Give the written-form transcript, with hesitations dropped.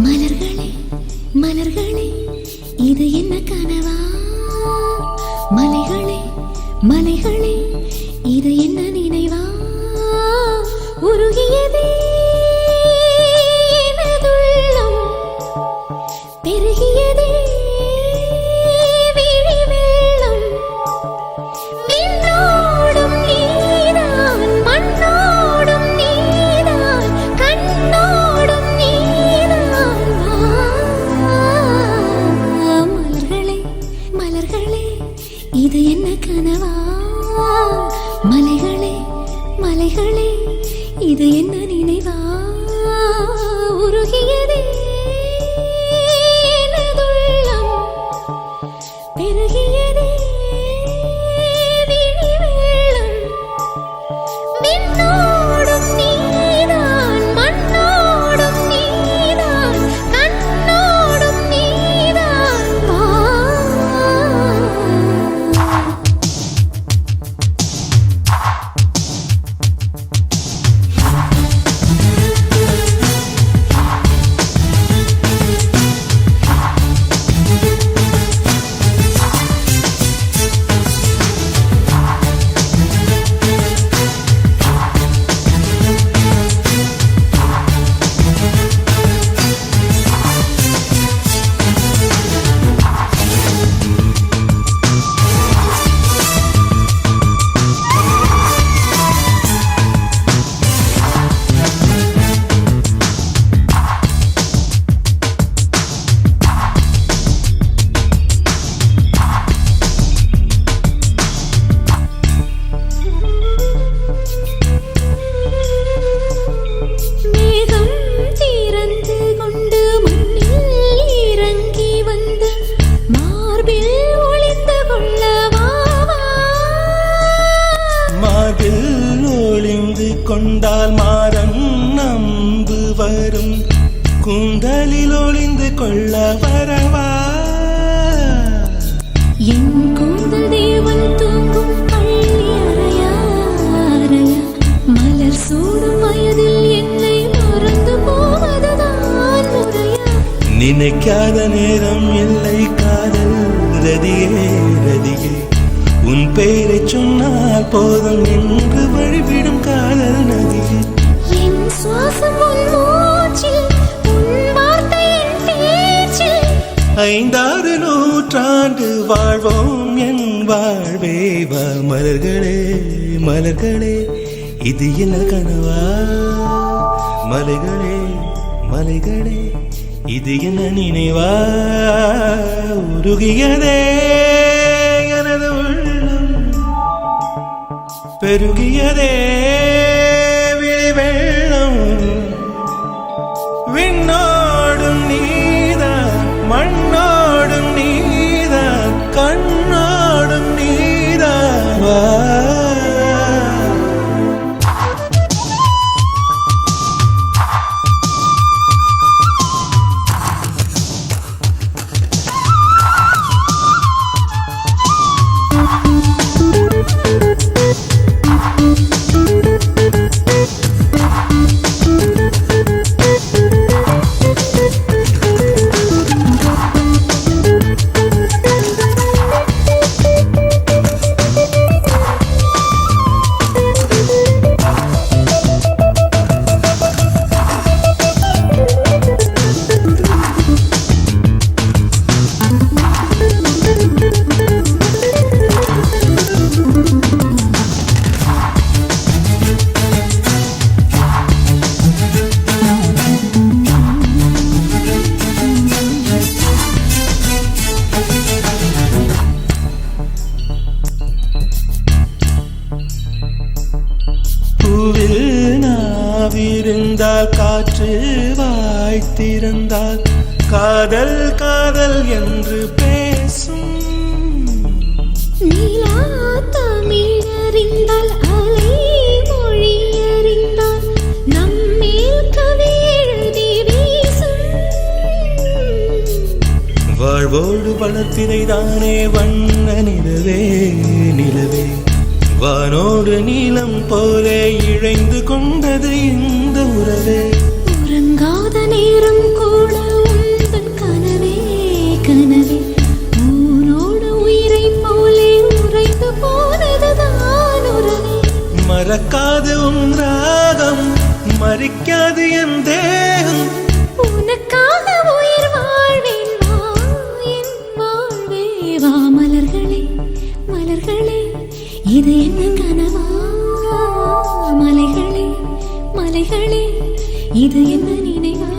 மலர்களே மலர்களே இது என்ன கனவா? மலைகளே மலைகளே இது என்ன நினைவா? உருகியதே எனதுள்ளம், பெருகியதே விழி வெள்ளம். விண்ணோடும் நீதான், மண்ணோடும் நீதான், கண்ணோடும் நீதான். மலர்களே மலர்களே இது என்ன கனவா? மலைகளே மலைகளே இது என்ன நினைவா? உருகியதே எனதுள்ளம், பெருகியதே விழி வெள்ளம். விண்ணோடும் நீதான், மண்ணோடும் நீதான், கண்ணோடும் நீதான். கொண்டால் மாறன் நம்பு வரும், கூந்தலில் ஒளிந்து கொள்ள வரவா? என் கூந்தல் தேவன் தூங்கும் பள்ளி அறையா அறையா, மலர் சூடும் வயதில் என்னை மறந்து போவதுதான் முறையா? நினைக்காத நேரம் இல்லை காதல் ரதியே ரதியே, உன் பெயரை சொன்னால் போதும் என்று வழிவிடும் காதல் நதியே. என் சுவாசம் உன் மூச்சில், உன் வார்த்தை என் பேச்சில். 5-6 நூற்றாண்டு வாழ்வோம் என் வாழ்வே வா. மலர்களே மலர்களே இது என்ன கனவா? மலைகளே மலைகளே இது என்ன நினைவா? உருகியதே எனது உள்ளம், பெருகியதே விழி வெள்ளம். விண்ணோடும் நீதான், மண்ணோடும் நீதான், கண்ணோடும் நீதான். வா நாவிருந்தால் காற்று வாய்த்திருந்தால் காதல் காதல் என்று பேசும். நீலா தமிழறிந்தால் அலை மொழி அறிந்தால் நம்மேல் கவி எழுதி வீசும். வாழ்வோடு வளர்த்திரைதானே வண்ண நிலவே நிலவே, வானோடு நீலம் போலே இழைந்து கொண்டது இந்த உறவே. உறங்காத நேரம் கூட மறக்காது உன் ராகம், மறிக்காது என் தேகம். உனக்காக உயிர் வாழ்வேன், வா என் வாழ்வே வா. மலர்களே மலர்களே, இது என்ன கனவா? மலைகளே மலைகளே, இது என்ன நினைவா?